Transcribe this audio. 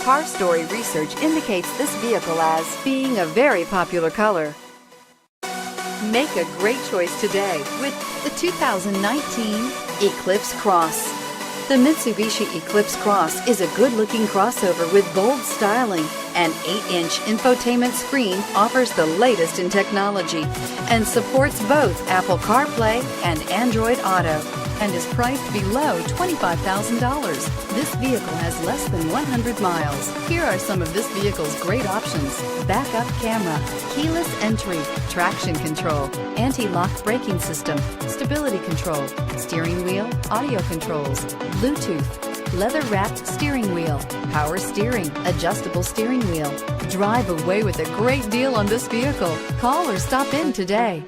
Car Story research indicates this vehicle as being a very popular color. Make a great choice today with the 2019 Eclipse Cross. The Mitsubishi Eclipse Cross is a good-looking crossover with bold styling. An 8-inch infotainment screen offers the latest in technology and supports both Apple CarPlay and Android Auto, and is priced below $25,000. This vehicle has less than 100 miles. Here are some of this vehicle's great options: backup camera, keyless entry, traction control, anti-lock braking system, stability control, steering wheel audio controls, Bluetooth, leather-wrapped steering wheel, power steering, adjustable steering wheel. Drive away with a great deal on this vehicle. Call or stop in today.